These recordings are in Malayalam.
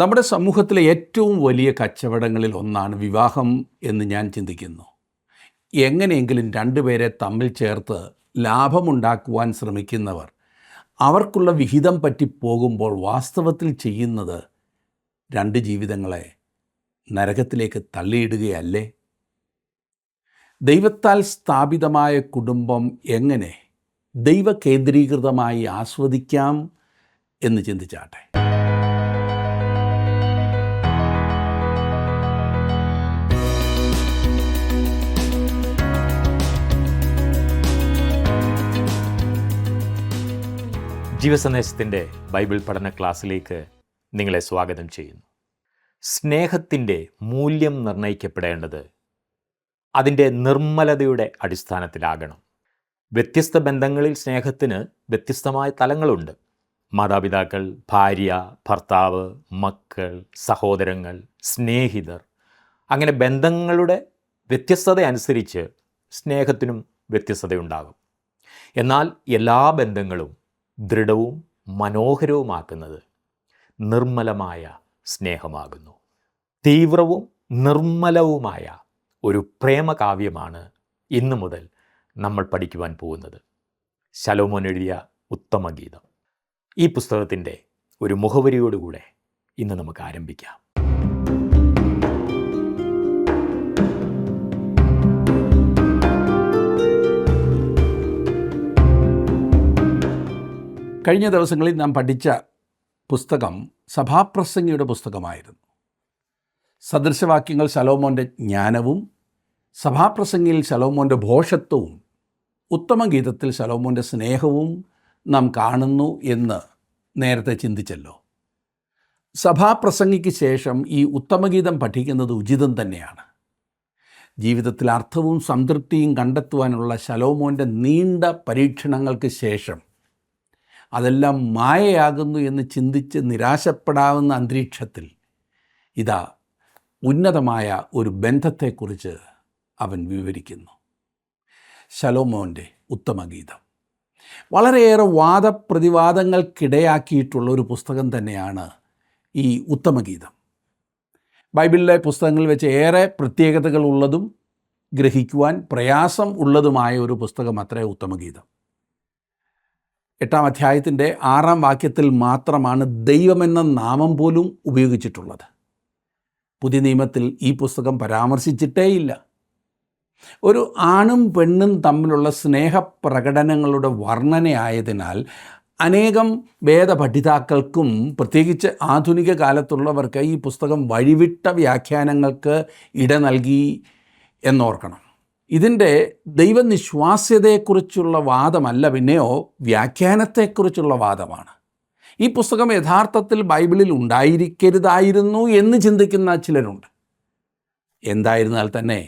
നമ്മുടെ സമൂഹത്തിലെ ഏറ്റവും വലിയ കച്ചവടങ്ങളിൽ ഒന്നാണ് വിവാഹം എന്ന് ഞാൻ ചിന്തിക്കുന്നു. എങ്ങനെയെങ്കിലും രണ്ടുപേരെ തമ്മിൽ ചേർത്ത് ലാഭമുണ്ടാക്കുവാൻ ശ്രമിക്കുന്നവർ അവർക്കുള്ള വിഹിതം പറ്റിപ്പോകുമ്പോൾ വാസ്തവത്തിൽ ചെയ്യുന്നത് രണ്ട് ജീവിതങ്ങളെ നരകത്തിലേക്ക് തള്ളിയിടുകയല്ലേ? ദൈവത്താൽ സ്ഥാപിതമായ കുടുംബം എങ്ങനെ ദൈവകേന്ദ്രീകൃതമായി ആസ്വദിക്കാം എന്ന് ചിന്തിച്ചാട്ടെ. ജീവസന്ദേശത്തിൻ്റെ ബൈബിൾ പഠന ക്ലാസ്സിലേക്ക് നിങ്ങളെ സ്വാഗതം ചെയ്യുന്നു. സ്നേഹത്തിൻ്റെ മൂല്യം നിർണ്ണയിക്കപ്പെടേണ്ടത് അതിൻ്റെ നിർമ്മലതയുടെ അടിസ്ഥാനത്തിലാകണം. വ്യത്യസ്ത ബന്ധങ്ങളിൽ സ്നേഹത്തിന് വ്യത്യസ്തമായ തലങ്ങളുണ്ട്. മാതാപിതാക്കൾ, ഭാര്യ, ഭർത്താവ്, മക്കൾ, സഹോദരങ്ങൾ, സ്നേഹിതർ, അങ്ങനെ ബന്ധങ്ങളുടെ വ്യത്യസ്തത അനുസരിച്ച് സ്നേഹത്തിനും വ്യത്യസ്തതയുണ്ടാകും. എന്നാൽ എല്ലാ ബന്ധങ്ങളും ദൃഢവും മനോഹരവുമാക്കുന്നത് നിർമ്മലമായ സ്നേഹമാകുന്നു. തീവ്രവും നിർമ്മലവുമായ ഒരു പ്രേമകാവ്യമാണ് ഇന്നു മുതൽ നമ്മൾ പഠിക്കുവാൻ പോകുന്നത്. ശലോമോൻ എഴുതിയ ഉത്തമഗീതം. ഈ പുസ്തകത്തിൻ്റെ ഒരു മുഖവരിയോടുകൂടെ ഇന്ന് നമുക്ക് ആരംഭിക്കാം. കഴിഞ്ഞ ദിവസങ്ങളിൽ നാം പഠിച്ച പുസ്തകം സഭാപ്രസംഗിയുടെ പുസ്തകമായിരുന്നു. സദൃശവാക്യങ്ങൾ ശലോമോൻ്റെ ജ്ഞാനവും, സഭാപ്രസംഗിയിൽ ശലോമോൻ്റെ ഭോഷത്വവും, ഉത്തമഗീതത്തിൽ ശലോമോൻ്റെ സ്നേഹവും നാം കാണുന്നു എന്ന് നേരത്തെ ചിന്തിച്ചല്ലോ. സഭാപ്രസംഗിക്ക് ശേഷം ഈ ഉത്തമഗീതം പഠിക്കുന്നത് ഉചിതം തന്നെയാണ്. ജീവിതത്തിൽ അർത്ഥവും സംതൃപ്തിയും കണ്ടെത്തുവാനുള്ള ശലോമോൻ്റെ നീണ്ട പരീക്ഷണങ്ങൾക്ക് ശേഷം അതെല്ലാം മായയാകുന്നു എന്ന് ചിന്തിച്ച് നിരാശപ്പെടാവുന്ന അന്തരീക്ഷത്തിൽ ഇതാ ഉന്നതമായ ഒരു ബന്ധത്തെക്കുറിച്ച് അവൻ വിവരിക്കുന്നു. ശലോമോൻ്റെ ഉത്തമഗീതം വളരെയേറെ വാദപ്രതിവാദങ്ങൾക്കിടയാക്കിയിട്ടുള്ള ഒരു പുസ്തകം തന്നെയാണ് ഈ ഉത്തമഗീതം. ബൈബിളിലെ പുസ്തകങ്ങളിൽ വെച്ച് ഏറെ പ്രത്യേകതകൾ ഉള്ളതും ഗ്രഹിക്കുവാൻ പ്രയാസം ഉള്ളതുമായ ഒരു പുസ്തകം അത്രേ ഉത്തമഗീതം. 8-ാം അധ്യായത്തിൻ്റെ 6-ാം വാക്യത്തിൽ മാത്രമാണ് ദൈവമെന്ന നാമം പോലും ഉപയോഗിച്ചിട്ടുള്ളത്. പുതിയ നിയമത്തിൽ ഈ പുസ്തകം പരാമർശിച്ചിട്ടേയില്ല. ഒരു ആണും പെണ്ണും തമ്മിലുള്ള സ്നേഹപ്രകടനങ്ങളുടെ വർണ്ണനയായതിനാൽ അനേകം വേദപഠിതാക്കൾക്കും പ്രത്യേകിച്ച് ആധുനിക കാലത്തുള്ളവർക്ക് ഈ പുസ്തകം വഴിവിട്ട വ്യാഖ്യാനങ്ങൾക്ക് ഇട നൽകി എന്നോർക്കണം. ഇതിൻ്റെ ദൈവനിശ്വാസ്യതയെക്കുറിച്ചുള്ള വാദമല്ല, പിന്നെയോ വ്യാഖ്യാനത്തെക്കുറിച്ചുള്ള വാദമാണ്. ഈ പുസ്തകം യഥാർത്ഥത്തിൽ ബൈബിളിൽ ഉണ്ടായിരിക്കരുതായിരുന്നു എന്ന് ചിന്തിക്കുന്ന ചിലരുണ്ട്. എന്തായിരുന്നാൽ തന്നെ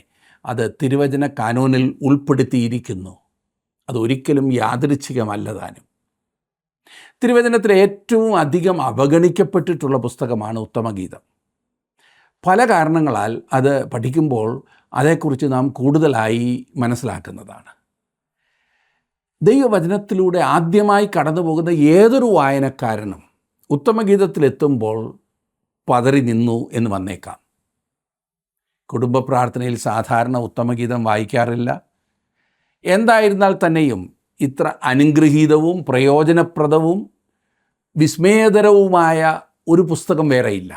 അത് തിരുവചന കാനോനിൽ ഉൾപ്പെടുത്തിയിരിക്കുന്നു. അതൊരിക്കലും യാദൃച്ഛികമല്ല താനും. തിരുവചനത്തിൽ ഏറ്റവും അധികം അവഗണിക്കപ്പെട്ടിട്ടുള്ള പുസ്തകമാണ് ഉത്തമഗീതം. പല കാരണങ്ങളാൽ അത് പഠിക്കുമ്പോൾ അതേക്കുറിച്ച് നാം കൂടുതലായി മനസ്സിലാക്കുന്നതാണ്. ദൈവവചനത്തിലൂടെ ആദ്യമായി കടന്നു പോകുന്ന ഏതൊരു വായനക്കാരനും ഉത്തമഗീതത്തിലെത്തുമ്പോൾ പതറി നിന്നു എന്ന് വന്നേക്കാം. കുടുംബ പ്രാർത്ഥനയിൽ സാധാരണ ഉത്തമഗീതം വായിക്കാറില്ല. എന്തായിരുന്നാൽ തന്നെയും ഇത്ര അനുഗ്രഹീതവും പ്രയോജനപ്രദവും വിസ്മയതരവുമായ ഒരു പുസ്തകം വേറെയില്ല.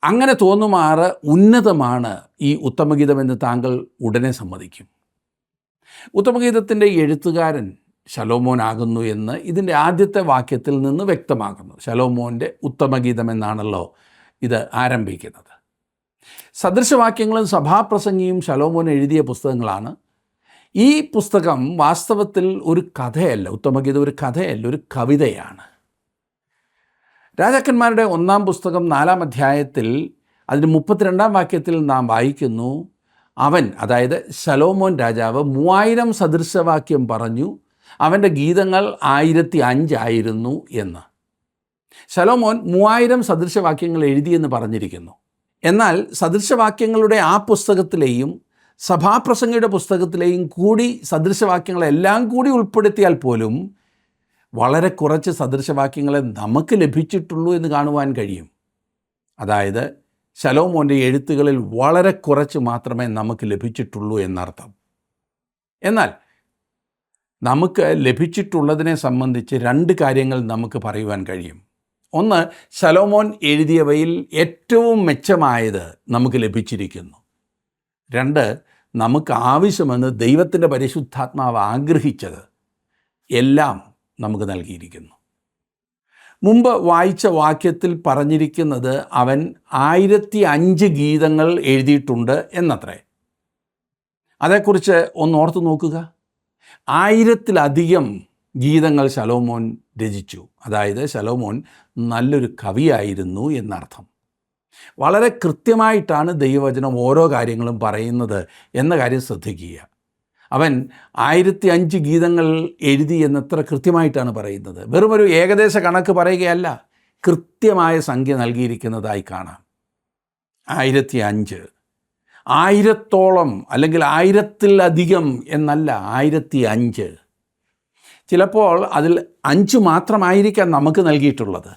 അങ്ങനെ തോന്നുമാറ് ഉന്നതമാണ് ഈ ഉത്തമഗീതമെന്ന് താങ്കൾ ഉടനെ സമ്മതിക്കും. ഉത്തമഗീതത്തിൻ്റെ എഴുത്തുകാരൻ ശലോമോൻ ആകുന്നു എന്ന് ഇതിൻ്റെ ആദ്യത്തെ വാക്യത്തിൽ നിന്ന് വ്യക്തമാകുന്നു. ശലോമോൻ്റെ ഉത്തമഗീതം എന്നാണല്ലോ ഇത് ആരംഭിക്കുന്നത്. സദൃശവാക്യങ്ങളും സഭാപ്രസംഗിയും ശലോമോൻ എഴുതിയ പുസ്തകങ്ങളാണ്. ഈ പുസ്തകം വാസ്തവത്തിൽ ഒരു കഥയല്ല. ഉത്തമഗീതം ഒരു കഥയല്ല, ഒരു കവിതയാണ്. രാജാക്കന്മാരുടെ 1-ാം പുസ്തകം 4-ാം അധ്യായത്തിൽ അതിന് 32-ാം വാക്യത്തിൽ നാം വായിക്കുന്നു, അവൻ, അതായത് ശലോമോൻ രാജാവ് 3000 സദൃശവാക്യം പറഞ്ഞു, അവൻ്റെ ഗീതങ്ങൾ 1005 ആയിരുന്നു എന്ന്. ശലോമോൻ 3000 സദൃശവാക്യങ്ങൾ എഴുതിയെന്ന് പറഞ്ഞിരിക്കുന്നു. എന്നാൽ സദൃശവാക്യങ്ങളുടെ ആ പുസ്തകത്തിലെയും സഭാപ്രസംഗിയുടെ പുസ്തകത്തിലെയും കൂടി സദൃശവാക്യങ്ങളെല്ലാം കൂടി ഉൾപ്പെടുത്തിയാൽ പോലും വളരെ കുറച്ച് സദൃശവാക്യങ്ങളെ നമുക്ക് ലഭിച്ചിട്ടുള്ളൂ എന്ന് കാണുവാൻ കഴിയും. അതായത് ശലോമോൻ്റെ എഴുത്തുകളിൽ വളരെ കുറച്ച് മാത്രമേ നമുക്ക് ലഭിച്ചിട്ടുള്ളൂ എന്നർത്ഥം. എന്നാൽ നമുക്ക് ലഭിച്ചിട്ടുള്ളതിനെ സംബന്ധിച്ച് 2 കാര്യങ്ങൾ നമുക്ക് പറയുവാൻ കഴിയും. ഒന്ന്, ശലോമോൻ എഴുതിയവയിൽ ഏറ്റവും മെച്ചമായത് നമുക്ക് ലഭിച്ചിരിക്കുന്നു. 2, നമുക്ക് ആവശ്യമെന്ന് ദൈവത്തിൻ്റെ പരിശുദ്ധാത്മാവ് ആഗ്രഹിച്ചത് എല്ലാം നമുക്ക് നൽകിയിരിക്കുന്നു. മുമ്പ് വായിച്ച വാക്യത്തിൽ പറഞ്ഞിരിക്കുന്നത് അവൻ 1005 ഗീതങ്ങൾ എഴുതിയിട്ടുണ്ട് എന്നത്രേ. അതേക്കുറിച്ച് ഒന്ന് ഓർത്തു നോക്കുക. 1000-ലധികം ഗീതങ്ങൾ ശലോമോൻ രചിച്ചു. അതായത് ശലോമോൻ നല്ലൊരു കവിയായിരുന്നു എന്നർത്ഥം. വളരെ കൃത്യമായിട്ടാണ് ദൈവവചനം ഓരോ കാര്യങ്ങളും പറയുന്നത് എന്ന കാര്യം ശ്രദ്ധിക്കുക. അവൻ 1005 ഗീതങ്ങൾ എഴുതി എന്നത്ര കൃത്യമായിട്ടാണ് പറയുന്നത്. വെറുമൊരു ഏകദേശ കണക്ക് പറയുകയല്ല, കൃത്യമായ സംഖ്യ നൽകിയിരിക്കുന്നതായി കാണാം. 1005, 1000-ഓളം അല്ലെങ്കിൽ 1000-ലധികം എന്നല്ല, 1005. ചിലപ്പോൾ അതിൽ 5 മാത്രമായിരിക്കാം നമുക്ക് നൽകിയിട്ടുള്ളത്.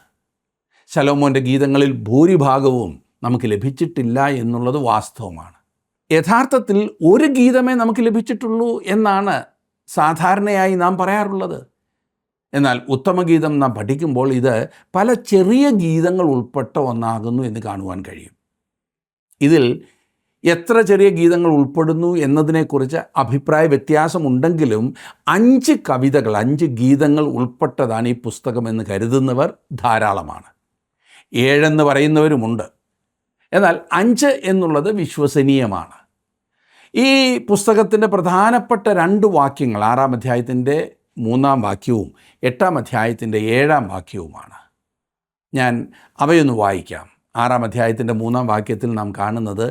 ശലോമോൻ്റെ ഗീതങ്ങളിൽ ഭൂരിഭാഗവും നമുക്ക് ലഭിച്ചിട്ടില്ല എന്നുള്ളത് വാസ്തവമാണ്. യഥാർത്ഥത്തിൽ ഒരു ഗീതമേ നമുക്ക് ലഭിച്ചിട്ടുള്ളൂ എന്നാണ് സാധാരണയായി നാം പറയാറുള്ളത്. എന്നാൽ ഉത്തമഗീതം നാം പഠിക്കുമ്പോൾ ഇത് പല ചെറിയ ഗീതങ്ങൾ ഉൾപ്പെട്ട ഒന്നാകുന്നു എന്ന് കാണുവാൻ കഴിയും. ഇതിൽ എത്ര ചെറിയ ഗീതങ്ങൾ ഉൾപ്പെടുന്നു എന്നതിനെക്കുറിച്ച് അഭിപ്രായ വ്യത്യാസമുണ്ടെങ്കിലും 5 കവിതകൾ, 5 ഗീതങ്ങൾ ഉൾപ്പെട്ടതാണ് ഈ പുസ്തകമെന്ന് കരുതുന്നവർ ധാരാളമാണ്. 7 എന്ന് പറയുന്നവരുമുണ്ട്. എന്നാൽ 5 എന്നുള്ളത് വിശ്വസനീയമാണ്. ഈ പുസ്തകത്തിൻ്റെ പ്രധാനപ്പെട്ട 2 വാക്യങ്ങൾ 6-ാം അധ്യായത്തിൻ്റെ 3-ാം വാക്യവും 8-ാം അധ്യായത്തിൻ്റെ 7-ാം വാക്യവുമാണ്. ഞാൻ അവയൊന്ന് വായിക്കാം. 6-ാം അധ്യായത്തിൻ്റെ 3-ാം വാക്യത്തിൽ നാം കാണുന്നത്,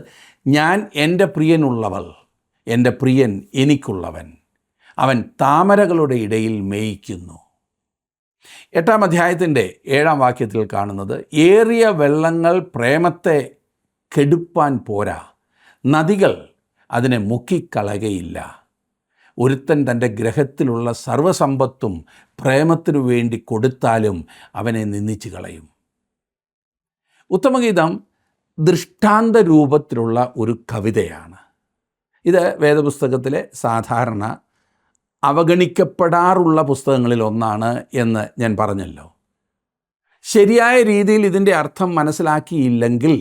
ഞാൻ എൻ്റെ പ്രിയനുള്ളവൾ, എൻ്റെ പ്രിയൻ എനിക്കുള്ളവൻ, അവൻ താമരകളുടെ ഇടയിൽ മേയിക്കുന്നു. 8-ാം അധ്യായത്തിൻ്റെ 7-ാം വാക്യത്തിൽ കാണുന്നത്, ഏറിയ വെള്ളങ്ങൾ പ്രേമത്തെ കെടുപ്പാൻ പോരാ, നദികൾ അതിനെ മുക്കിക്കളകയില്ല. ഒരുത്തൻ തൻ്റെ ഗ്രഹത്തിലുള്ള സർവ്വസമ്പത്തും പ്രേമത്തിനു വേണ്ടി കൊടുത്താലും അവനെ നിന്ദിച്ചു കളയും. ഉത്തമഗീതം ദൃഷ്ടാന്ത രൂപത്തിലുള്ള ഒരു കവിതയാണ്. ഇത് വേദപുസ്തകത്തിലെ സാധാരണ അവഗണിക്കപ്പെടാറുള്ള പുസ്തകങ്ങളിൽ ഒന്നാണ് എന്ന് ഞാൻ പറഞ്ഞല്ലോ. ശരിയായ രീതിയിൽ ഇതിൻ്റെ അർത്ഥം മനസ്സിലാക്കിയില്ലെങ്കിൽ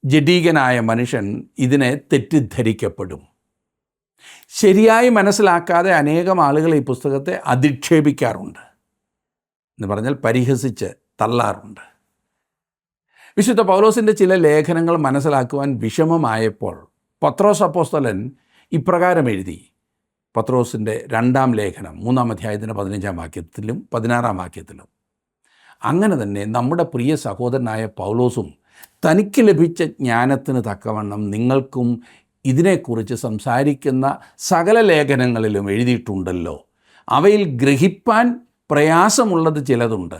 ജഡീകനായ മനുഷ്യൻ ഇതിനെ തെറ്റിദ്ധരിക്കപ്പെടും. ശരിയായി മനസ്സിലാക്കാതെ അനേകം ആളുകൾ ഈ പുസ്തകത്തെ അധിക്ഷേപിക്കാറുണ്ട്, എന്ന് പറഞ്ഞാൽ പരിഹസിച്ച് തള്ളാറുണ്ട്. വിശുദ്ധ പൗലോസിൻ്റെ ചില ലേഖനങ്ങൾ മനസ്സിലാക്കുവാൻ വിഷമമായപ്പോൾ പത്രോസ് അപ്പോസ്തലൻ ഇപ്രകാരം എഴുതി. പത്രോസിൻ്റെ 2-ാം ലേഖനം 3-ാം അധ്യായത്തിൻ്റെ 15-ാം വാക്യത്തിലും 16-ാം വാക്യത്തിലും. അങ്ങനെ തന്നെ നമ്മുടെ പ്രിയ സഹോദരനായ പൗലോസും തനിക്ക് ലഭിച്ച ജ്ഞാനത്തിന് തക്കവണ്ണം നിങ്ങൾക്കും ഇതിനെക്കുറിച്ച് സംസാരിക്കുന്ന സകല ലേഖനങ്ങളിലും എഴുതിയിട്ടുണ്ടല്ലോ. അവയിൽ ഗ്രഹിപ്പാൻ പ്രയാസമുള്ളത് ചിലതുണ്ട്.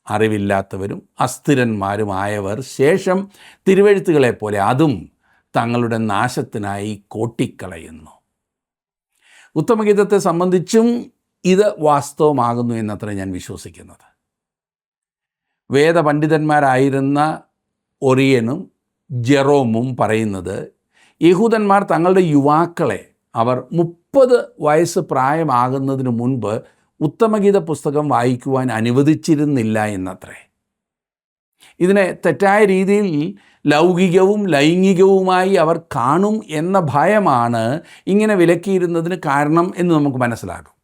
അറിവില്ലാത്തവരും അസ്ഥിരന്മാരുമായവർ ശേഷം തിരുവെഴുത്തുകളെപ്പോലെ അതും തങ്ങളുടെ നാശത്തിനായി കോട്ടിക്കളയുന്നു. ഉത്തമഗീതത്തെ സംബന്ധിച്ചും ഇത് വാസ്തവമാകുന്നു എന്നത്ര ഞാൻ വിശ്വസിക്കുന്നത്. വേദപണ്ഡിതന്മാരായിരുന്ന ഒറിയനും ജെറോമും പറയുന്നത്, യഹൂദന്മാർ തങ്ങളുടെ യുവാക്കളെ അവർ 30 വയസ്സ് പ്രായമാകുന്നതിന് മുൻപ് ഉത്തമഗീത പുസ്തകം വായിക്കുവാൻ അനുവദിച്ചിരുന്നില്ല എന്നത്രേ. ഇതിനെ തെറ്റായ രീതിയിൽ ലൗകികവും ലൈംഗികവുമായി അവർ കാണും എന്ന ഭയമാണ് ഇങ്ങനെ വിലക്കിയിരുന്നതിന് കാരണം എന്ന് നമുക്ക് മനസ്സിലാകും.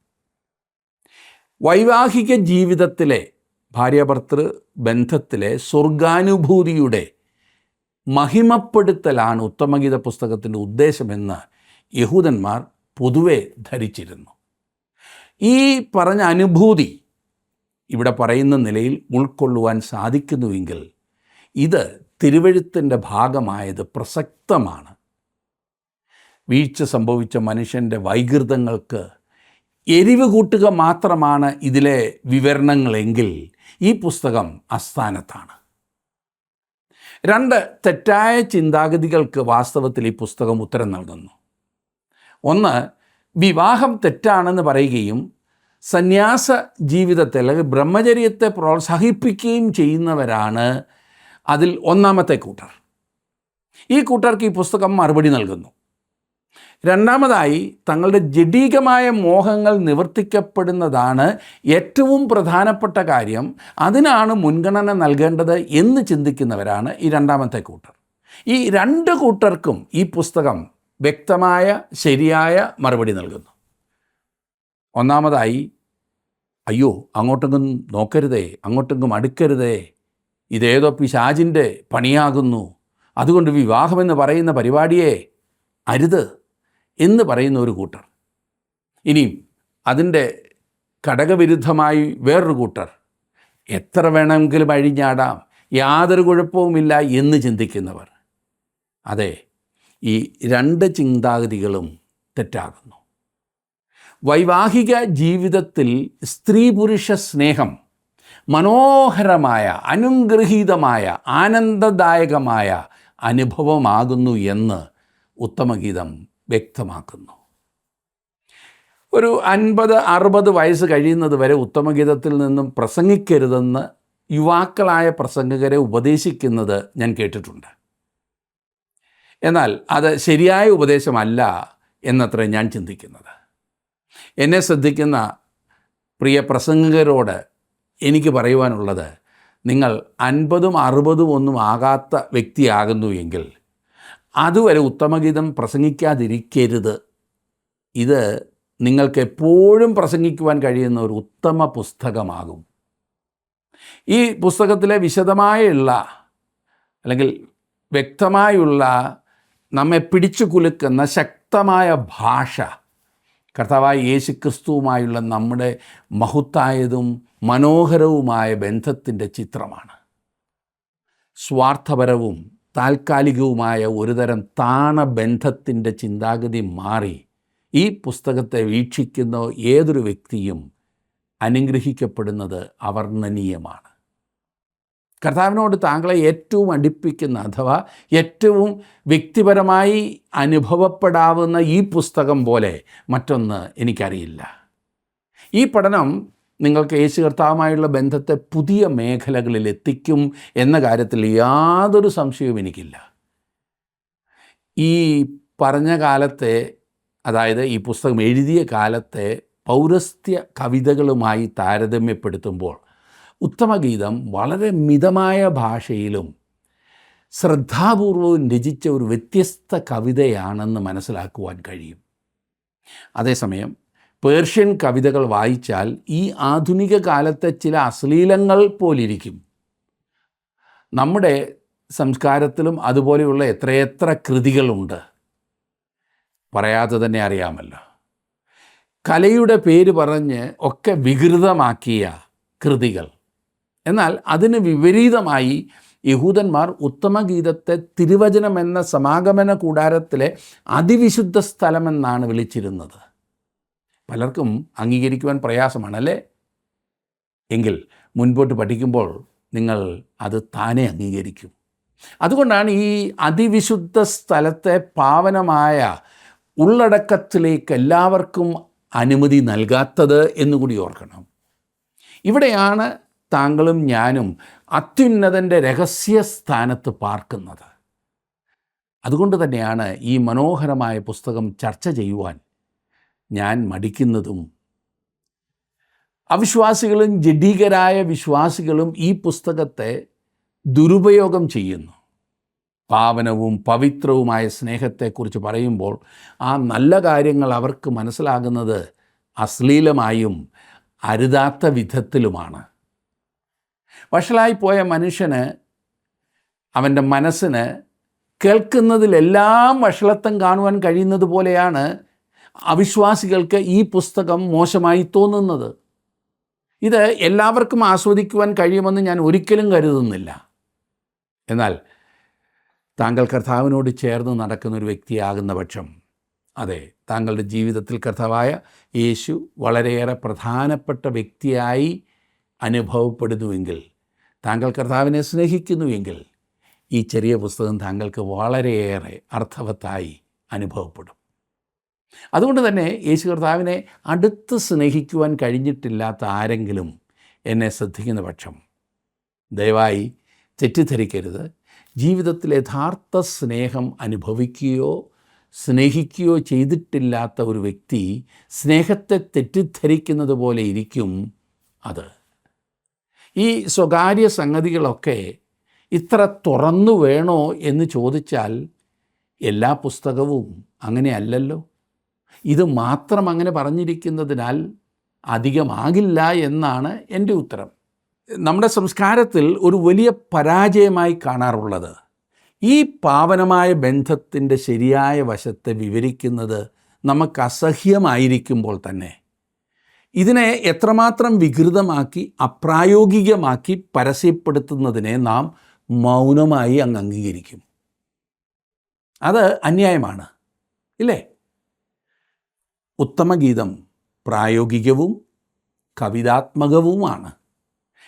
വൈവാഹിക ജീവിതത്തിലെ ഭാര്യാഭർത്തൃ ബന്ധത്തിലെ സ്വർഗാനുഭൂതിയുടെ മഹിമപ്പെടുത്തലാണ് ഉത്തമഗീത പുസ്തകത്തിൻ്റെ ഉദ്ദേശമെന്ന് യഹൂദന്മാർ പൊതുവെ ധരിച്ചിരുന്നു. ഈ പറഞ്ഞ അനുഭൂതി ഇവിടെ പറയുന്ന നിലയിൽ ഉൾക്കൊള്ളുവാൻ സാധിക്കുന്നുവെങ്കിൽ ഇത് തിരുവെഴുത്തിൻ്റെ ഭാഗമായത് പ്രസക്തമാണ്. വീഴ്ച സംഭവിച്ച മനുഷ്യൻ്റെ വൈകൃതങ്ങൾക്ക് എരിവ് കൂട്ടുക മാത്രമാണ് ഇതിലെ വിവരണങ്ങളെങ്കിൽ ഈ പുസ്തകം അസ്ഥാനത്താണ്. 2 തെറ്റായ ചിന്താഗതികൾക്ക് വാസ്തവത്തിൽ ഈ പുസ്തകം ഉത്തരം നൽകുന്നു. ഒന്ന്, വിവാഹം തെറ്റാണെന്ന് പറയുകയും സന്യാസ ജീവിതത്തെ അല്ലെങ്കിൽ ബ്രഹ്മചര്യത്തെ പ്രോത്സാഹിപ്പിക്കുകയും ചെയ്യുന്നവരാണ് അതിൽ ഒന്നാമത്തെ കൂട്ടർ. ഈ കൂട്ടർക്ക് ഈ പുസ്തകം മറുപടി നൽകുന്നു. രണ്ടാമതായി, തങ്ങളുടെ ജഡികമായ മോഹങ്ങൾ നിവർത്തിക്കപ്പെടുന്നതാണ് ഏറ്റവും പ്രധാനപ്പെട്ട കാര്യം, അതിനാണ് മുൻഗണന നൽകേണ്ടത് എന്ന് ചിന്തിക്കുന്നവരാണ് ഈ രണ്ടാമത്തെ കൂട്ടർ. ഈ രണ്ട് കൂട്ടർക്കും ഈ പുസ്തകം വ്യക്തമായ ശരിയായ മറുപടി നൽകുന്നു. ഒന്നാമതായി, അയ്യോ അങ്ങോട്ടെങ്കും നോക്കരുതേ, അങ്ങോട്ടെങ്കും അടുക്കരുതേ, ഇതേതോ പിശാചിൻ്റെ പണിയാകുന്നു, അതുകൊണ്ട് വിവാഹമെന്ന് പറയുന്ന പരിപാടിയെ അരുത് എന്ന് പറയുന്ന ഒരു കൂട്ടർ. ഇനിയും അതിൻ്റെ ഘടകവിരുദ്ധമായി വേറൊരു കൂട്ടർ, എത്ര വേണമെങ്കിലും അഴിഞ്ഞാടാം, യാതൊരു കുഴപ്പവുമില്ല എന്ന് ചിന്തിക്കുന്നവർ. അതെ, ഈ രണ്ട് ചിന്താഗതികളും തെറ്റാകുന്നു. വൈവാഹിക ജീവിതത്തിൽ സ്ത്രീ പുരുഷ സ്നേഹം മനോഹരമായ, അനുഗ്രഹീതമായ, ആനന്ദദായകമായ അനുഭവമാകുന്നു എന്ന് ഉത്തമഗീതം വ്യക്തമാക്കുന്നു. ഒരു 50-60 വയസ്സ് കഴിയുന്നത് വരെ ഉത്തമഗീതത്തിൽ നിന്നും പ്രസംഗിക്കരുതെന്ന് യുവാക്കളായ പ്രസംഗകരെ ഉപദേശിക്കുന്നത് ഞാൻ കേട്ടിട്ടുണ്ട്. എന്നാൽ അത് ശരിയായ ഉപദേശമല്ല എന്നത്ര ഞാൻ ചിന്തിക്കുന്നത്. എന്നെ ശ്രദ്ധിക്കുന്ന പ്രിയ പ്രസംഗകരോട് എനിക്ക് പറയുവാനുള്ളത്, നിങ്ങൾ 50-60 ഒന്നും ആകാത്ത വ്യക്തിയാകുന്നു എങ്കിൽ അതുവരെ ഉത്തമഗീതം പ്രസംഗിക്കാതിരിക്കരുത്. ഇത് നിങ്ങൾക്ക് എപ്പോഴും പ്രസംഗിക്കുവാൻ കഴിയുന്ന ഒരു ഉത്തമ പുസ്തകമാകും. ഈ പുസ്തകത്തിലെ വിശദമായുള്ള അല്ലെങ്കിൽ വ്യക്തമായുള്ള നമ്മെ പിടിച്ചു കുലുക്കുന്ന ശക്തമായ ഭാഷ കർത്താവായ യേശുക്രിസ്തുവുമായുള്ള നമ്മുടെ മഹത്തായതും മനോഹരവുമായ ബന്ധത്തിൻ്റെ ചിത്രമാണ്. സ്വാർത്ഥപരവും താൽക്കാലികവുമായ ഒരുതരം താണബന്ധത്തിൻ്റെ ചിന്താഗതി മാറി ഈ പുസ്തകത്തെ വീക്ഷിക്കുന്ന ഏതൊരു വ്യക്തിയും അനുഗ്രഹിക്കപ്പെടുന്നത് അവർണ്ണനീയമാണ്. കർത്താവിനോട് താങ്കളെ ഏറ്റവും അടുപ്പിക്കുന്ന അഥവാ ഏറ്റവും വ്യക്തിപരമായി അനുഭവപ്പെടാവുന്ന ഈ പുസ്തകം പോലെ മറ്റൊന്ന് എനിക്കറിയില്ല. ഈ പഠനം നിങ്ങൾക്ക് യേശു കർത്താവുമായുള്ള ബന്ധത്തെ പുതിയ മേഖലകളിൽ എത്തിക്കും എന്ന കാര്യത്തിൽ യാതൊരു സംശയവും എനിക്കില്ല. ഈ പറഞ്ഞ കാലത്തെ, അതായത് ഈ പുസ്തകം എഴുതിയ കാലത്തെ പൗരസ്ത്യ കവിതകളുമായി താരതമ്യപ്പെടുത്തുമ്പോൾ ഉത്തമഗീതം വളരെ മിതമായ ഭാഷയിലും ശ്രദ്ധാപൂർവവും രചിച്ച ഒരു വ്യത്യസ്ത കവിതയാണെന്ന് മനസ്സിലാക്കുവാൻ കഴിയും. അതേസമയം പേർഷ്യൻ കവിതകൾ വായിച്ചാൽ ഈ ആധുനിക കാലത്തെ ചില അശ്ലീലങ്ങൾ പോലിരിക്കും. നമ്മുടെ സംസ്കാരത്തിലും അതുപോലെയുള്ള എത്രയെത്ര കൃതികളുണ്ട്, പറയാതെ തന്നെ അറിയാമല്ലോ. കലയുടെ പേര് പറഞ്ഞ് ഒക്കെ വികൃതമാക്കിയ കൃതികൾ. എന്നാൽ അതിന് വിപരീതമായി യഹൂദന്മാർ ഉത്തമഗീതത്തെ തിരുവചനം എന്ന സമാഗമന കൂടാരത്തിലെ അതിവിശുദ്ധ സ്ഥലമെന്നാണ് വിളിച്ചിരുന്നത്. പലർക്കും അംഗീകരിക്കുവാൻ പ്രയാസമാണല്ലേ? എങ്കിൽ മുൻപോട്ട് പഠിക്കുമ്പോൾ നിങ്ങൾ അത് താനെ അംഗീകരിക്കും. അതുകൊണ്ടാണ് ഈ അതിവിശുദ്ധ സ്ഥലത്തെ പാവനമായ ഉള്ളടക്കത്തിലേക്ക് എല്ലാവർക്കും അനുമതി നൽകാത്തത് എന്നുകൂടി ഓർക്കണം. ഇവിടെയാണ് താങ്കളും ഞാനും അത്യുന്നതൻ്റെ രഹസ്യ സ്ഥാനത്ത് പാർക്കുന്നത്. അതുകൊണ്ട് തന്നെയാണ് ഈ മനോഹരമായ പുസ്തകം ചർച്ച ചെയ്യുവാൻ ഞാൻ മടിക്കുന്നതും. അവിശ്വാസികളും ജഡീകരായ വിശ്വാസികളും ഈ പുസ്തകത്തെ ദുരുപയോഗം ചെയ്യുന്നു. പാവനവും പവിത്രവുമായ സ്നേഹത്തെക്കുറിച്ച് പറയുമ്പോൾ ആ നല്ല കാര്യങ്ങൾ അവർക്ക് മനസ്സിലാകുന്നത് അശ്ലീലമായും അരുതാത്ത വിധത്തിലുമാണ്. വഷളായിപ്പോയ മനുഷ്യന്, അവൻ്റെ മനസ്സിന് കേൾക്കുന്നതിലെല്ലാം വഷളത്വം കാണുവാൻ കഴിയുന്നത് പോലെയാണ് അവിശ്വാസികൾക്ക് ഈ പുസ്തകം മോശമായി തോന്നുന്നത്. ഇത് എല്ലാവർക്കും ആസ്വദിക്കുവാൻ കഴിയുമെന്ന് ഞാൻ ഒരിക്കലും കരുതുന്നില്ല. എന്നാൽ താങ്കൾ കർത്താവിനോട് ചേർന്ന് നടക്കുന്ന ഒരു വ്യക്തിയാകുന്ന പക്ഷം, അതെ, താങ്കളുടെ ജീവിതത്തിൽ കർത്താവായ യേശു വളരെയേറെ പ്രധാനപ്പെട്ട വ്യക്തിയായി അനുഭവപ്പെടുന്നുവെങ്കിൽ, താങ്കൾ കർത്താവിനെ സ്നേഹിക്കുന്നുവെങ്കിൽ ഈ ചെറിയ പുസ്തകം താങ്കൾക്ക് വളരെയേറെ അർത്ഥവത്തായി അനുഭവപ്പെടും. അതുകൊണ്ട് തന്നെ യേശു കർത്താവിനെ അടുത്ത് സ്നേഹിക്കുവാൻ കഴിഞ്ഞിട്ടില്ലാത്ത ആരെങ്കിലും എന്നെ ശ്രദ്ധിക്കുന്ന പക്ഷം ദയവായി തെറ്റിദ്ധരിക്കരുത്. ജീവിതത്തിൽ യഥാർത്ഥ സ്നേഹം അനുഭവിക്കുകയോ സ്നേഹിക്കുകയോ ചെയ്തിട്ടില്ലാത്ത ഒരു വ്യക്തി സ്നേഹത്തെ തെറ്റിദ്ധരിക്കുന്നത് പോലെ ഇരിക്കും അത്. ഈ സ്വകാര്യ സംഗതികളൊക്കെ ഇത്ര തുറന്നു വേണോ എന്ന് ചോദിച്ചാൽ എല്ലാ പുസ്തകവും അങ്ങനെയല്ലല്ലോ. ഇത് മാത്രം അങ്ങനെ പറഞ്ഞിരിക്കുന്നതിനാൽ അധികമാകില്ല എന്നാണ് എൻ്റെ ഉത്തരം. നമ്മുടെ സംസ്കാരത്തിൽ ഒരു വലിയ പരാജയമായി കാണാറുള്ളത് ഈ പാവനമായ ബന്ധത്തിൻ്റെ ശരിയായ വശത്തെ വിവരിക്കുന്നത് നമുക്ക് അസഹ്യമായിരിക്കുമ്പോൾ തന്നെ ഇതിനെ എത്രമാത്രം വികൃതമാക്കി അപ്രായോഗികമാക്കി പരസ്യപ്പെടുത്തുന്നതിനെ നാം മൗനമായി അംഗീകരിക്കും. അത് അന്യായമാണ്, ഇല്ലേ? ഉത്തമഗീതം പ്രായോഗികവും കവിതാത്മകവുമാണ്.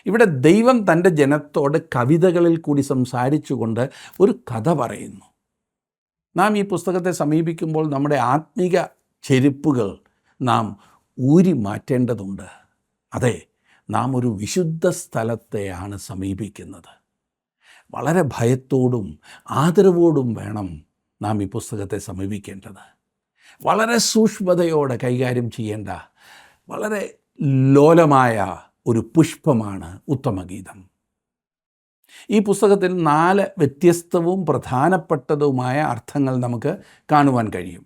ഇവിടെ ദൈവം തൻ്റെ ജനത്തോട് കവിതകളിൽ കൂടി സംസാരിച്ചുകൊണ്ട് ഒരു കഥ പറയുന്നു. നാം ഈ പുസ്തകത്തെ സമീപിക്കുമ്പോൾ നമ്മുടെ ആത്മീക ചെരുപ്പുകൾ നാം ഊരി മാറ്റേണ്ടതുണ്ട്. അതെ, നാം ഒരു വിശുദ്ധ സ്ഥലത്തെയാണ് സമീപിക്കുന്നത്. വളരെ ഭയത്തോടും ആദരവോടും വേണം നാം ഈ പുസ്തകത്തെ സമീപിക്കേണ്ടത്. വളരെ സൂക്ഷ്മതയോടെ കൈകാര്യം ചെയ്യേണ്ട വളരെ ലോലമായ ഒരു പുഷ്പമാണ് ഉത്തമഗീതം. ഈ പുസ്തകത്തിൽ 4 വ്യത്യസ്തവും പ്രധാനപ്പെട്ടതുമായ അർത്ഥങ്ങൾ നമുക്ക് കാണുവാൻ കഴിയും.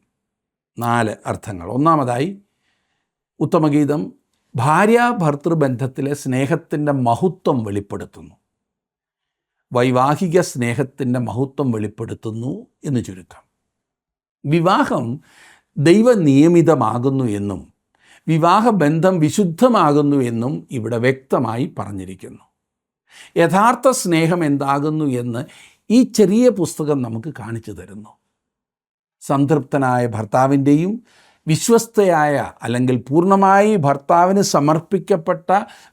4 അർത്ഥങ്ങൾ. ഒന്നാമതായി, ഉത്തമഗീതം ഭാര്യാഭർത്തൃബന്ധത്തിലെ സ്നേഹത്തിൻ്റെ മഹത്വം വെളിപ്പെടുത്തുന്നു. വൈവാഹിക സ്നേഹത്തിൻ്റെ മഹത്വം വെളിപ്പെടുത്തുന്നു എന്ന് ചുരുക്കം. വിവാഹം ദൈവനിയമിതമാകുന്നു എന്നും വിവാഹബന്ധം വിശുദ്ധമാകുന്നു എന്നും ഇവിടെ വ്യക്തമായി പറഞ്ഞിരിക്കുന്നു. യഥാർത്ഥ സ്നേഹം എന്താകുന്നു എന്ന് ഈ ചെറിയ പുസ്തകം നമുക്ക് കാണിച്ചു തരുന്നു. സംതൃപ്തനായ ഭർത്താവിൻ്റെയും വിശ്വസ്തയായ അല്ലെങ്കിൽ പൂർണ്ണമായി ഭർത്താവിന് സമർപ്പിക്കപ്പെട്ട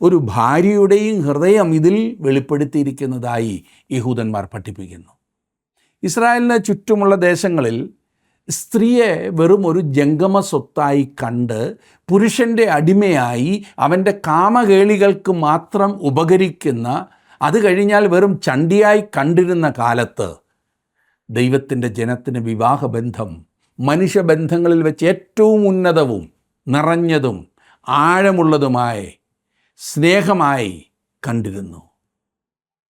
ഒരു ഭാര്യയുടെയും ഹൃദയം ഇതിൽ വെളിപ്പെടുത്തിയിരിക്കുന്നതായി യഹൂദന്മാർ പഠിപ്പിക്കുന്നു. ഇസ്രായേലിന് ചുറ്റുമുള്ള ദേശങ്ങളിൽ സ്ത്രീയെ വെറും ഒരു ജംഗമ സ്വത്തായി കണ്ട് പുരുഷൻ്റെ അടിമയായി അവൻ്റെ കാമകേളികൾക്ക് മാത്രം ഉപകരിക്കുന്ന, അത് കഴിഞ്ഞാൽ വെറും ചണ്ടിയായി കണ്ടിരുന്ന കാലത്ത് ദൈവത്തിൻ്റെ ജനത്തിന് വിവാഹബന്ധം മനുഷ്യബന്ധങ്ങളിൽ വെച്ച് ഏറ്റവും ഉന്നതവും നിറഞ്ഞതും ആഴമുള്ളതുമായ സ്നേഹമായി കണ്ടിരുന്നു.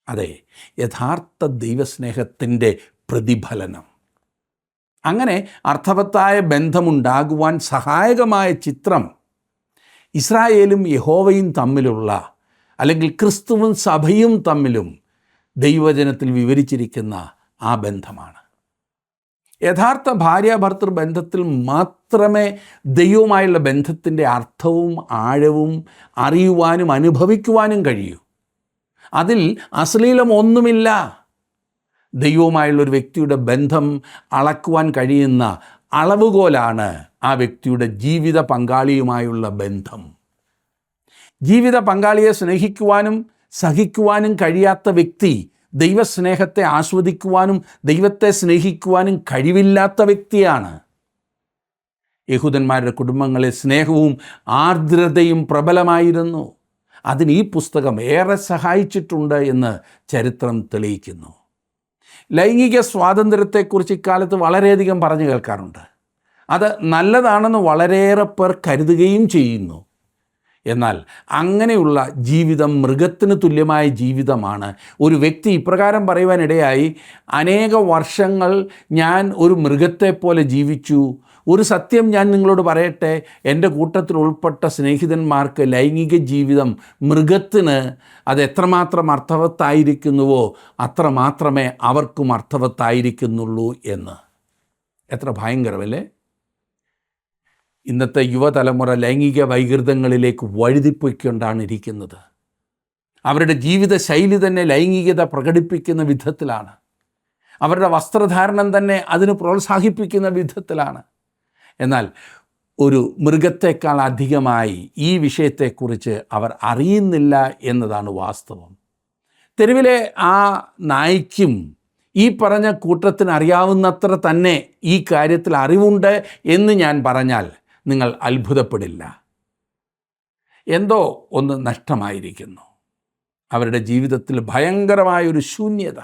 അതെ, യഥാർത്ഥ ദൈവസ്നേഹത്തിൻ്റെ പ്രതിഫലനം. അങ്ങനെ അർത്ഥവത്തായ ബന്ധമുണ്ടാകുവാൻ സഹായകമായ ചിത്രം ഇസ്രായേലും യഹോവയും തമ്മിലുള്ള, അല്ലെങ്കിൽ ക്രിസ്തുവും സഭയും തമ്മിലും ദൈവവചനത്തിൽ വിവരിച്ചിരിക്കുന്ന ആ ബന്ധമാണ്. യഥാർത്ഥ ഭാര്യാഭർത്തൃ ബന്ധത്തിൽ മാത്രമേ ദൈവവുമായുള്ള ബന്ധത്തിൻ്റെ അർത്ഥവും ആഴവും അറിയുവാനും അനുഭവിക്കുവാനും കഴിയൂ. അതിൽ അശ്ലീലം ഒന്നുമില്ല. ദൈവവുമായുള്ളൊരു വ്യക്തിയുടെ ബന്ധം അളക്കുവാൻ കഴിയുന്ന അളവുകോലാണ് ആ വ്യക്തിയുടെ ജീവിത പങ്കാളിയുമായുള്ള ബന്ധം. ജീവിത പങ്കാളിയെ സ്നേഹിക്കുവാനും സഹിക്കുവാനും കഴിയാത്ത വ്യക്തി ദൈവസ്നേഹത്തെ ആസ്വദിക്കുവാനും ദൈവത്തെ സ്നേഹിക്കുവാനും കഴിവില്ലാത്ത വ്യക്തിയാണ്. യഹൂദന്മാരുടെ കുടുംബങ്ങളിൽ സ്നേഹവും ആർദ്രതയും പ്രബലമായിരുന്നു. അതിന് ഈ പുസ്തകം ഏറെ സഹായിച്ചിട്ടുണ്ട് എന്ന് ചരിത്രം തെളിയിക്കുന്നു. ലൈംഗിക സ്വാതന്ത്ര്യത്തെക്കുറിച്ച് ഇക്കാലത്ത് വളരെയധികം പറഞ്ഞു കേൾക്കാറുണ്ട്. അത് നല്ലതാണെന്ന് വളരെയേറെ പേർ കരുതുകയും ചെയ്യുന്നു. എന്നാൽ അങ്ങനെയുള്ള ജീവിതം മൃഗത്തിന് തുല്യമായ ജീവിതമാണ്. ഒരു വ്യക്തി ഇപ്രകാരം പറയുവാനിടയായി, അനേക വർഷങ്ങൾ ഞാൻ ഒരു മൃഗത്തെപ്പോലെ ജീവിച്ചു. ഒരു സത്യം ഞാൻ നിങ്ങളോട് പറയട്ടെ, എൻ്റെ കൂട്ടത്തിൽ ഉൾപ്പെട്ട സ്നേഹിതന്മാർക്ക് ലൈംഗിക ജീവിതം മൃഗത്തിന് അത് എത്രമാത്രം അർത്ഥവത്തായിരിക്കുന്നുവോ അത്രമാത്രമേ അവർക്കും അർത്ഥവത്തായിരിക്കുന്നുള്ളൂ എന്ന്. എത്ര ഭയങ്കരമല്ലേ? ഇന്നത്തെ യുവതലമുറ ലൈംഗിക വൈകൃതങ്ങളിലേക്ക് വഴുതിപ്പോയിക്കൊണ്ടാണ് ഇരിക്കുന്നത്. അവരുടെ ജീവിത ശൈലി തന്നെ ലൈംഗികത പ്രകടിപ്പിക്കുന്ന വിധത്തിലാണ്. അവരുടെ വസ്ത്രധാരണം തന്നെ അതിന് പ്രോത്സാഹിപ്പിക്കുന്ന വിധത്തിലാണ്. എന്നാൽ ഒരു മൃഗത്തെക്കാൾ അധികമായി ഈ വിഷയത്തെക്കുറിച്ച് അവർ അറിയുന്നില്ല എന്നതാണ് വാസ്തവം. തെരുവിലെ ആ നായ്ക്കും ഈ പറഞ്ഞ കൂട്ടത്തിന് അറിയാവുന്നത്ര തന്നെ ഈ കാര്യത്തിൽ അറിവുണ്ട് എന്ന് ഞാൻ പറഞ്ഞാൽ നിങ്ങൾ അത്ഭുതപ്പെടില്ല. എന്തോ ഒന്ന് നഷ്ടമായിരിക്കുന്നു. അവരുടെ ജീവിതത്തിൽ ഭയങ്കരമായൊരു ശൂന്യത.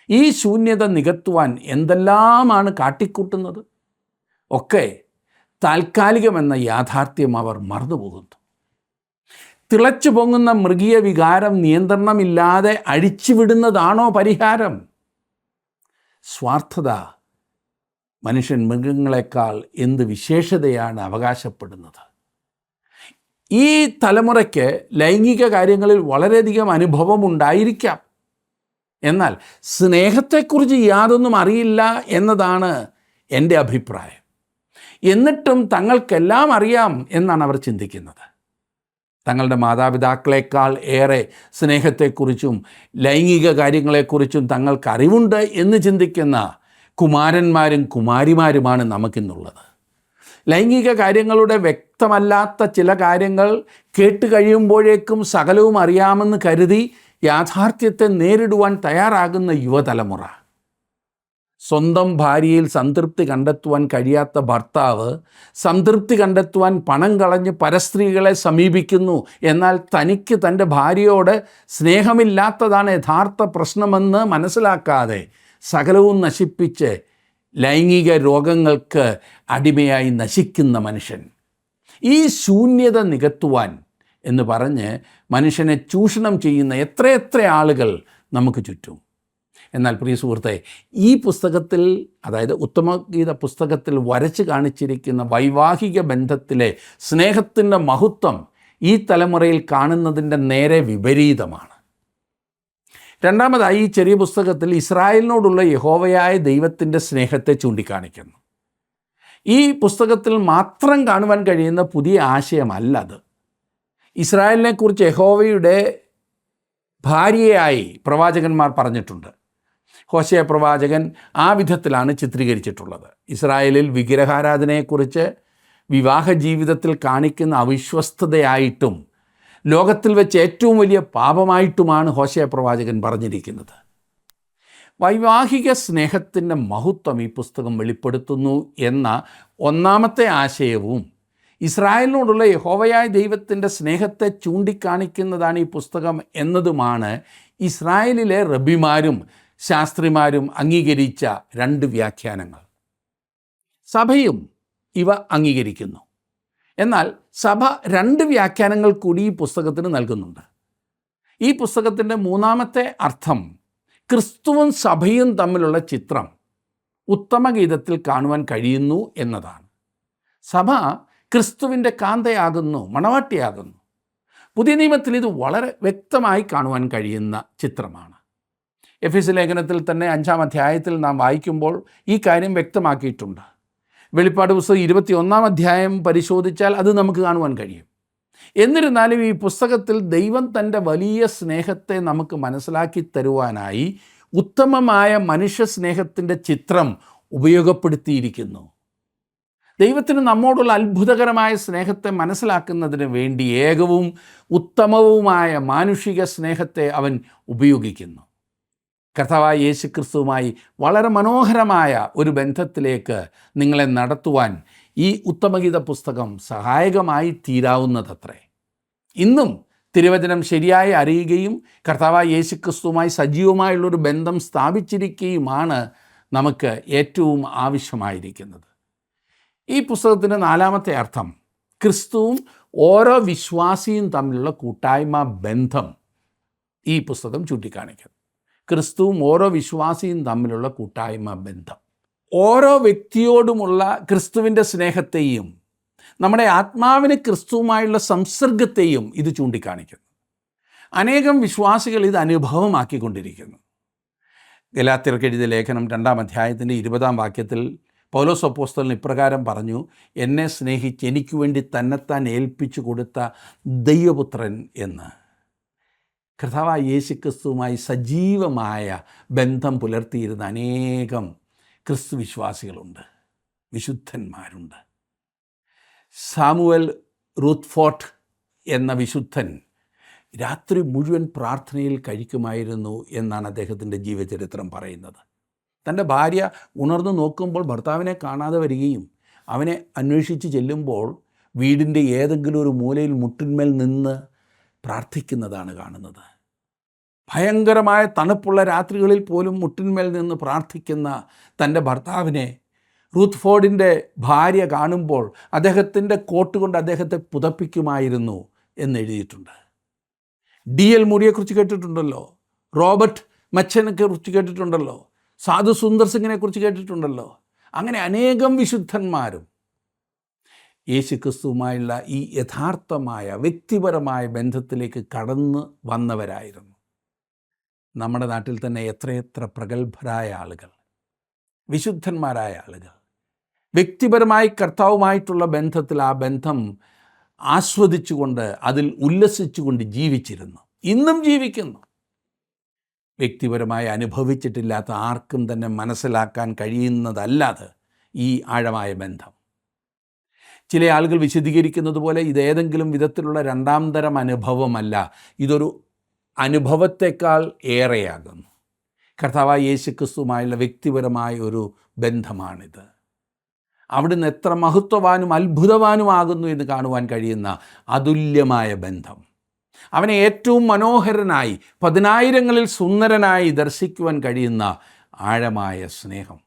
ഈ ശൂന്യത നികത്തുവാൻ എന്തെല്ലാമാണ് കാട്ടിക്കൂട്ടുന്നത്? ഒക്കെ താൽക്കാലികമെന്ന യാഥാർത്ഥ്യം അവർ മറന്നുപോകുന്നു. തിളച്ചു പൊങ്ങുന്ന മൃഗീയ വികാരം നിയന്ത്രണമില്ലാതെ അഴിച്ചുവിടുന്നതാണോ പരിഹാരം? സ്വാർത്ഥത മനുഷ്യൻ മൃഗങ്ങളെക്കാൾ എന്ത് വിശേഷതയാണ് അവകാശപ്പെടുന്നത്? ഈ തലമുറയ്ക്ക് ലൈംഗിക കാര്യങ്ങളിൽ വളരെയധികം അനുഭവമുണ്ടായിരിക്കാം. എന്നാൽ സ്നേഹത്തെക്കുറിച്ച് യാതൊന്നും അറിയില്ല എന്നതാണ് എൻ്റെ അഭിപ്രായം. എന്നിട്ടും തങ്ങൾക്കെല്ലാം അറിയാം എന്നാണ് അവർ ചിന്തിക്കുന്നത്. തങ്ങളുടെ മാതാപിതാക്കളെക്കാൾ ഏറെ സ്നേഹത്തെക്കുറിച്ചും ലൈംഗിക കാര്യങ്ങളെക്കുറിച്ചും തങ്ങൾക്കറിവുണ്ട് എന്ന് ചിന്തിക്കുന്ന കുമാരന്മാരും കുമാരിമാരുമാണ് നമുക്കിന്നുള്ളത്. ലൈംഗിക കാര്യങ്ങളുടെ വ്യക്തമല്ലാത്ത ചില കാര്യങ്ങൾ കേട്ട് കഴിയുമ്പോഴേക്കും സകലവും അറിയാമെന്ന് കരുതി യാഥാർത്ഥ്യത്തെ നേരിടുവാൻ തയ്യാറാകുന്ന യുവതലമുറ. സ്വന്തം ഭാര്യയിൽ സംതൃപ്തി കണ്ടെത്തുവാൻ കഴിയാത്ത ഭർത്താവ് സംതൃപ്തി കണ്ടെത്തുവാൻ പണം കളഞ്ഞ് പരസ്ത്രീകളെ സമീപിക്കുന്നു. എന്നാൽ തനിക്ക് തൻ്റെ ഭാര്യയോട് സ്നേഹമില്ലാത്തതാണ് യഥാർത്ഥ പ്രശ്നമെന്ന് മനസ്സിലാക്കാതെ സകലവും നശിപ്പിച്ച് ലൈംഗിക രോഗങ്ങൾക്ക് അടിമയായി നശിക്കുന്ന മനുഷ്യൻ. ഈ ശൂന്യത നികത്തുവാൻ എന്ന് പറഞ്ഞ് മനുഷ്യനെ ചൂഷണം ചെയ്യുന്ന എത്രയെത്ര ആളുകൾ നമുക്ക് ചുറ്റും. എന്നാൽ പ്രിയ സുഹൃത്തെ, ഈ പുസ്തകത്തിൽ, അതായത് ഉത്തമഗീത പുസ്തകത്തിൽ വരച്ച് കാണിച്ചിരിക്കുന്ന വൈവാഹിക ബന്ധത്തിലെ സ്നേഹത്തിൻ്റെ മഹത്വം ഈ തലമുറയിൽ കാണുന്നതിൻ്റെ നേരെ വിപരീതമാണ്. രണ്ടാമതായി, ഈ ചെറിയ പുസ്തകത്തിൽ ഇസ്രായേലിനോടുള്ള യഹോവയായ ദൈവത്തിൻ്റെ സ്നേഹത്തെ ചൂണ്ടിക്കാണിക്കുന്നു. ഈ പുസ്തകത്തിൽ മാത്രം കാണുവാൻ കഴിയുന്ന പുതിയ ആശയമല്ല അത്. ഇസ്രായേലിനെക്കുറിച്ച് യഹോവയുടെ ഭാര്യയായി പ്രവാചകന്മാർ പറഞ്ഞിട്ടുണ്ട്. ഹോശേയ പ്രവാചകൻ ആ വിധത്തിലാണ് ചിത്രീകരിച്ചിട്ടുള്ളത്. ഇസ്രായേലിൽ വിഗ്രഹാരാധനയെക്കുറിച്ച് വിവാഹ ജീവിതത്തിൽ കാണിക്കുന്ന അവിശ്വസ്തതയായിട്ടും ലോകത്തിൽ വെച്ച് ഏറ്റവും വലിയ പാപമായിട്ടുമാണ് ഹോശേയ പ്രവാചകൻ പറഞ്ഞിരിക്കുന്നത്. വൈവാഹിക സ്നേഹത്തിൻ്റെ മഹത്വം ഈ പുസ്തകം വെളിപ്പെടുത്തുന്നു എന്ന ഒന്നാമത്തെ ആശയവും ഇസ്രായേലിനോടുള്ള യഹോവയായ ദൈവത്തിൻ്റെ സ്നേഹത്തെ ചൂണ്ടിക്കാണിക്കുന്നതാണ് ഈ പുസ്തകം എന്നതുമാണ് ഇസ്രായേലിലെ റബ്ബിമാരും ശാസ്ത്രിമാരും അംഗീകരിച്ച രണ്ട് വ്യാഖ്യാനങ്ങൾ. സഭയും ഇവ അംഗീകരിക്കുന്നു. എന്നാൽ സഭ രണ്ട് വ്യാഖ്യാനങ്ങൾ കൂടി ഈ പുസ്തകത്തിന് നൽകുന്നുണ്ട്. ഈ പുസ്തകത്തിൻ്റെ മൂന്നാമത്തെ അർത്ഥം ക്രിസ്തുവും സഭയും തമ്മിലുള്ള ചിത്രം ഉത്തമഗീതത്തിൽ കാണുവാൻ കഴിയുന്നു എന്നതാണ്. സഭ ക്രിസ്തുവിൻ്റെ കാന്തയാകുന്നു, മണവാട്ടിയാകുന്നു. പുതിയ നിയമത്തിൽ ഇത് വളരെ വ്യക്തമായി കാണുവാൻ കഴിയുന്ന ചിത്രമാണ്. എഫെസ്യ ലേഖനത്തിൽ തന്നെ 5-ാം അധ്യായത്തിൽ നാം വായിക്കുമ്പോൾ ഈ കാര്യം വ്യക്തമാക്കിയിട്ടുണ്ട്. വെളിപ്പാട് പുസ്തകം 21-ാം അധ്യായം പരിശോധിച്ചാൽ അത് നമുക്ക് കാണുവാൻ കഴിയും. എന്നിരുന്നാലും ഈ പുസ്തകത്തിൽ ദൈവം തൻ്റെ വലിയ സ്നേഹത്തെ നമുക്ക് മനസ്സിലാക്കി തരുവാനായി ഉത്തമമായ മനുഷ്യ സ്നേഹത്തിൻ്റെ ചിത്രം ഉപയോഗപ്പെടുത്തിയിരിക്കുന്നു. ദൈവത്തിന് നമ്മോടുള്ള അത്ഭുതകരമായ സ്നേഹത്തെ മനസ്സിലാക്കുന്നതിന് വേണ്ടി ഏകവും ഉത്തമവുമായ മാനുഷിക സ്നേഹത്തെ അവൻ ഉപയോഗിക്കുന്നു. കർത്താവായ യേശുക്രിസ്തുവുമായി വളരെ മനോഹരമായ ഒരു ബന്ധത്തിലേക്ക് നിങ്ങളെ നടത്തുവാൻ ഈ ഉത്തമഗീത പുസ്തകം സഹായകമായി തീരാവുന്നതത്രേ. ഇന്നും തിരുവചനം ശരിയായി അറിയുകയും കർത്താവായ യേശുക്രിസ്തുവുമായി സജീവമായുള്ളൊരു ബന്ധം സ്ഥാപിച്ചിരിക്കുകയുമാണ് നമുക്ക് ഏറ്റവും ആവശ്യമായിരിക്കുന്നത്. ഈ പുസ്തകത്തിൻ്റെ 4-ാമത്തെ അർത്ഥം ക്രിസ്തുവും ഓരോ വിശ്വാസിയും തമ്മിലുള്ള കൂട്ടായ്മ ബന്ധം ഈ പുസ്തകം ചൂണ്ടിക്കാണിക്കുന്നു. ക്രിസ്തുവും ഓരോ വിശ്വാസിയും തമ്മിലുള്ള കൂട്ടായ്മ ബന്ധം ഓരോ വ്യക്തിയോടുമുള്ള ക്രിസ്തുവിൻ്റെ സ്നേഹത്തെയും നമ്മുടെ ആത്മാവിന് ക്രിസ്തുവുമായുള്ള സംസർഗത്തെയും ഇത് ചൂണ്ടിക്കാണിക്കുന്നു. അനേകം വിശ്വാസികൾ ഇത് അനുഭവമാക്കിക്കൊണ്ടിരിക്കുന്നു. ഗലാത്യർക്ക് എഴുതിയ ലേഖനം 2-ാം അധ്യായത്തിൻ്റെ 20-ാം വാക്യത്തിൽ പൗലോസ് അപ്പോസ്തലൻ ഇപ്രകാരം പറഞ്ഞു: എന്നെ സ്നേഹിച്ച് എനിക്ക് വേണ്ടി തന്നെത്താൻ ഏൽപ്പിച്ചു കൊടുത്ത ദൈവപുത്രൻ എന്ന്. കർത്താവായ യേശുക്രിസ്തുവുമായി സജീവമായ ബന്ധം പുലർത്തിയിരുന്ന അനേകം ക്രിസ്തു വിശ്വാസികളുണ്ട്, വിശുദ്ധന്മാരുണ്ട്. സാമുവൽ റൂത്ത്ഫോർട്ട് എന്ന വിശുദ്ധൻ രാത്രി മുഴുവൻ പ്രാർത്ഥനയിൽ കഴിക്കുമായിരുന്നു എന്നാണ് അദ്ദേഹത്തിൻ്റെ ജീവചരിത്രം പറയുന്നത്. തൻ്റെ ഭാര്യ ഉണർന്നു നോക്കുമ്പോൾ ഭർത്താവിനെ കാണാതെ വരികയും അവനെ അന്വേഷിച്ച് ചെല്ലുമ്പോൾ വീടിൻ്റെ ഏതെങ്കിലും ഒരു മൂലയിൽ മുട്ടിന്മേൽ നിന്ന് പ്രാർത്ഥിക്കുന്നതാണ് കാണുന്നത്. ഭയങ്കരമായ തണുപ്പുള്ള രാത്രികളിൽ പോലും മുട്ടിന്മേൽ നിന്ന് പ്രാർത്ഥിക്കുന്ന തൻ്റെ ഭർത്താവിനെ റൂത്ത്ഫോർഡിൻ്റെ ഭാര്യ കാണുമ്പോൾ അദ്ദേഹത്തിൻ്റെ കോട്ട് കൊണ്ട് അദ്ദേഹത്തെ പുതപ്പിക്കുമായിരുന്നു എന്നെഴുതിയിട്ടുണ്ട്. D.L. മൂഡിയെക്കുറിച്ച് കേട്ടിട്ടുണ്ടല്ലോ, റോബർട്ട് മച്ചനെ കുറിച്ച് കേട്ടിട്ടുണ്ടല്ലോ, സാധു സുന്ദർ സിംഗിനെ കുറിച്ച് കേട്ടിട്ടുണ്ടല്ലോ. അങ്ങനെ അനേകം വിശുദ്ധന്മാരും യേശുക്രിസ്തുവുമായുള്ള ഈ യഥാർത്ഥമായ വ്യക്തിപരമായ ബന്ധത്തിലേക്ക് കടന്നു വന്നവരായിരുന്നു. നമ്മുടെ നാട്ടിൽ തന്നെ എത്രയെത്ര പ്രഗത്ഭരായ ആളുകൾ, വിശുദ്ധന്മാരായ ആളുകൾ വ്യക്തിപരമായി കർത്താവുമായിട്ടുള്ള ബന്ധത്തിൽ ആ ബന്ധം ആസ്വദിച്ചുകൊണ്ട് അതിൽ ഉല്ലസിച്ചുകൊണ്ട് ജീവിച്ചിരുന്നു, ഇന്നും ജീവിക്കുന്നു. വ്യക്തിപരമായി അനുഭവിച്ചിട്ടില്ലാത്ത ആർക്കും തന്നെ മനസ്സിലാക്കാൻ കഴിയുന്നതല്ലാതെ ഈ ആഴമായ ബന്ധം. ചില ആളുകൾ വിശദീകരിക്കുന്നത് പോലെ ഇതേതെങ്കിലും വിധത്തിലുള്ള രണ്ടാം തരം അനുഭവമല്ല, ഇതൊരു അനുഭവത്തെക്കാൾ ഏറെയാകുന്നു. കർത്താവായ യേശുക്രിസ്തുവുമായുള്ള വ്യക്തിപരമായ ഒരു ബന്ധമാണിത്. അവിടുന്ന് എത്ര മഹത്വവാനും അത്ഭുതവാനുമാകുന്നു എന്ന് കാണുവാൻ കഴിയുന്ന അതുല്യമായ ബന്ധം. അവനെ ഏറ്റവും മനോഹരനായി 10,000-ങ്ങളിൽ സുന്ദരനായി ദർശിക്കുവാൻ കഴിയുന്ന ആഴമായ സ്നേഹം.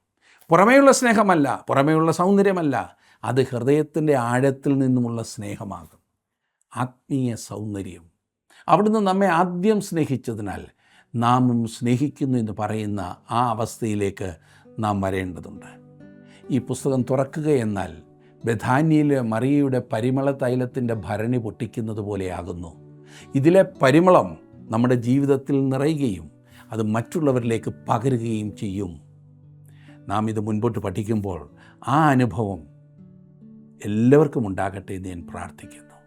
പുറമേയുള്ള സ്നേഹമല്ല, പുറമേയുള്ള സൗന്ദര്യമല്ല, അത് ഹൃദയത്തിൻ്റെ ആഴത്തിൽ നിന്നുമുള്ള സ്നേഹമാകും. ആത്മീയ സൗന്ദര്യം. അവിടുന്ന് നമ്മെ ആദ്യം സ്നേഹിച്ചതിനാൽ നാമും സ്നേഹിക്കുന്നു എന്ന് പറയുന്ന ആ അവസ്ഥയിലേക്ക് നാം വരേണ്ടതുണ്ട്. ഈ പുസ്തകം തുറക്കുകയെന്നാൽ ബഥാന്യയിലെ മറിയയുടെ പരിമള തൈലത്തിൻ്റെ ഭരണി പൊട്ടിക്കുന്നത് പോലെയാകുന്നു. ഇതിലെ പരിമളം നമ്മുടെ ജീവിതത്തിൽ നിറയുകയും അത് മറ്റുള്ളവരിലേക്ക് പകരുകയും ചെയ്യും. നാം ഇത് മുൻപോട്ട് പഠിക്കുമ്പോൾ ആ അനുഭവം എല്ലാവർക്കും ഉണ്ടാകട്ടെ എന്ന് ഞാൻ പ്രാർത്ഥിക്കുന്നു.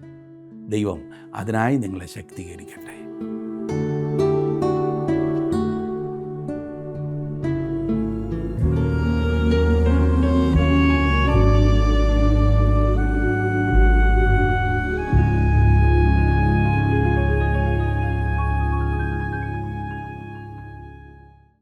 ദൈവം അതിനായി നിങ്ങളെ ശക്തീകരിക്കട്ടെ.